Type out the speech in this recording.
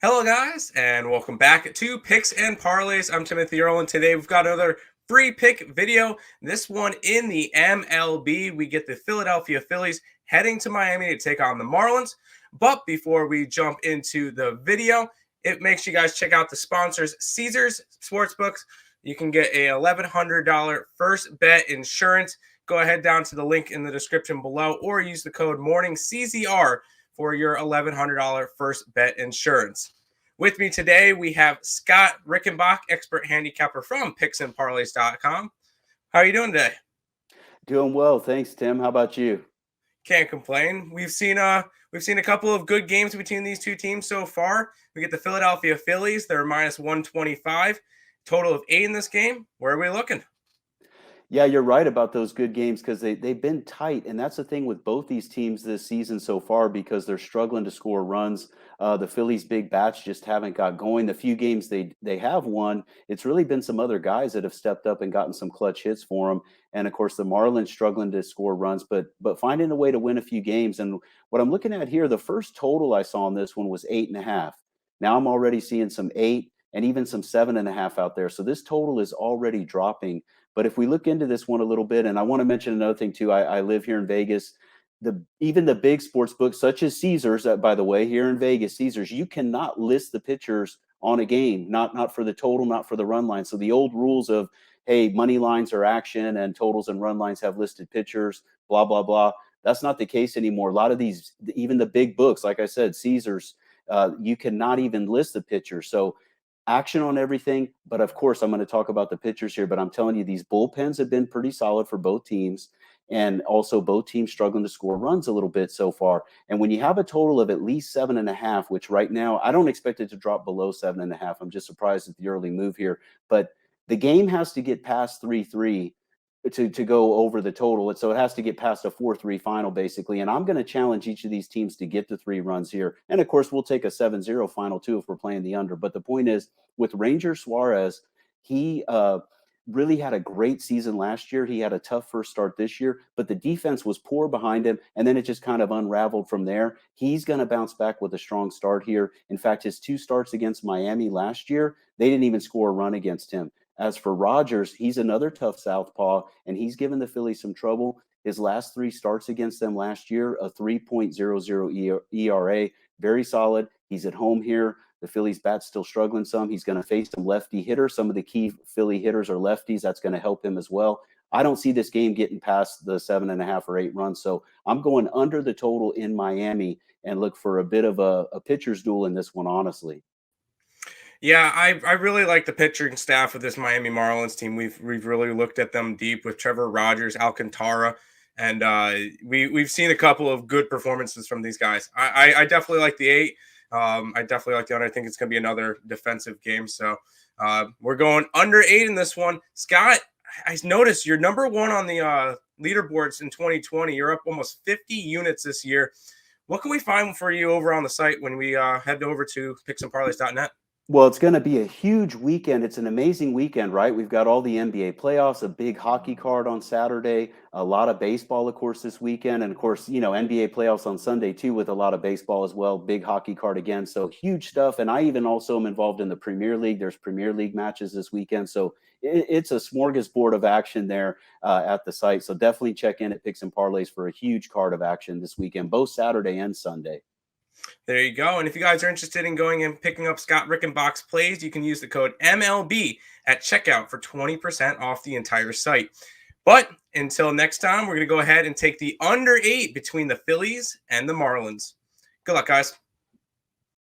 Hello, guys, and welcome back to Picks and Parlays. I'm Timothy Earle, and today we've got another free pick video. This one in the MLB. We get the Philadelphia Phillies heading to Miami to take on the Marlins. But before we jump into the video, it makes you guys check out the sponsors, Caesars Sportsbooks. You can get a $1,100 first bet insurance. Go ahead down to the link in the description below or use the code MORNINGCZR for your $1,100 first bet insurance. With me today, we have Scott Rickenbach, expert handicapper from picksandparlays.com. How are you doing today? Doing well, thanks, Tim. How about you? Can't complain. We've seen a couple of good games between these two teams so far. We get the Philadelphia Phillies; they're minus 125. Total of 8 in this game. Where are we looking? Yeah, you're right about those good games because they've been tight, and that's the thing with both these teams this season so far because they're struggling to score runs. The Phillies' big bats just haven't got going. The few games they have won, it's really been some other guys that have stepped up and gotten some clutch hits for them. And of course, the Marlins struggling to score runs, but finding a way to win a few games. And what I'm looking at here, the first total I saw on this one was 8.5. Now I'm already seeing some 8 and even some 7.5 out there. So this total is already dropping. But if we look into this one a little bit, and I want to mention another thing too, I live here in Vegas. Even the big sports books, such as Caesars, by the way, here in Vegas, Caesars, you cannot list the pitchers on a game, not for the total, not for the run line. So the old rules of, hey, money lines are action and totals and run lines have listed pitchers, blah, blah, blah. That's not the case anymore. A lot of these, even the big books, like I said, Caesars, you cannot even list the pitchers. So action on everything. But of course, I'm going to talk about the pitchers here. But I'm telling you, these bullpens have been pretty solid for both teams. And also both teams struggling to score runs a little bit so far. And when you have a total of at least 7.5, which right now, I don't expect it to drop below 7.5. I'm just surprised at the early move here. But the game has to get past 3-3 to go over the total. So it has to get past a 4-3 final, basically. And I'm going to challenge each of these teams to get to 3 runs here. And of course, we'll take a 7-0 final too if we're playing the under. But the point is, with Ranger Suarez, he really had a great season last year. He had a tough first start this year, but the defense was poor behind him, and then it just kind of unraveled from there. He's going to bounce back with a strong start here. In fact, his 2 starts against Miami last year, they didn't even score a run against him. As for Rogers, he's another tough southpaw, and he's given the Phillies some trouble. His last 3 starts against them last year, a 3.00 ERA, very solid. He's at home here. The Phillies bat's still struggling some. He's going to face some lefty hitters. Some of the key Philly hitters are lefties. That's going to help him as well. I don't see this game getting past the 7.5 or 8 runs. So I'm going under the total in Miami and look for a bit of a pitcher's duel in this one, honestly. Yeah, I really like the pitching staff of this Miami Marlins team. We've really looked at them deep with Trevor Rogers, Alcantara, and we've seen a couple of good performances from these guys. I definitely like the 8. I definitely like the under. I think it's going to be another defensive game. So we're going under 8 in this one. Scott, I noticed you're number 1 on the leaderboards in 2020. You're up almost 50 units this year. What can we find for you over on the site when we head over to picksandparlays.net? Well, it's going to be a huge weekend. It's an amazing weekend, right? We've got all the NBA playoffs, a big hockey card on Saturday, a lot of baseball, of course, this weekend. And of course, NBA playoffs on Sunday, too, with a lot of baseball as well. Big hockey card again. So huge stuff. And I even also am involved in the Premier League. There's Premier League matches this weekend. So it's a smorgasbord of action there at the site. So definitely check in at Picks and Parlays for a huge card of action this weekend, both Saturday and Sunday. There you go. And if you guys are interested in going and picking up Scott Rickenbach's plays, you can use the code MLB at checkout for 20% off the entire site. But until next time, we're going to go ahead and take the under 8 between the Phillies and the Marlins. Good luck, guys.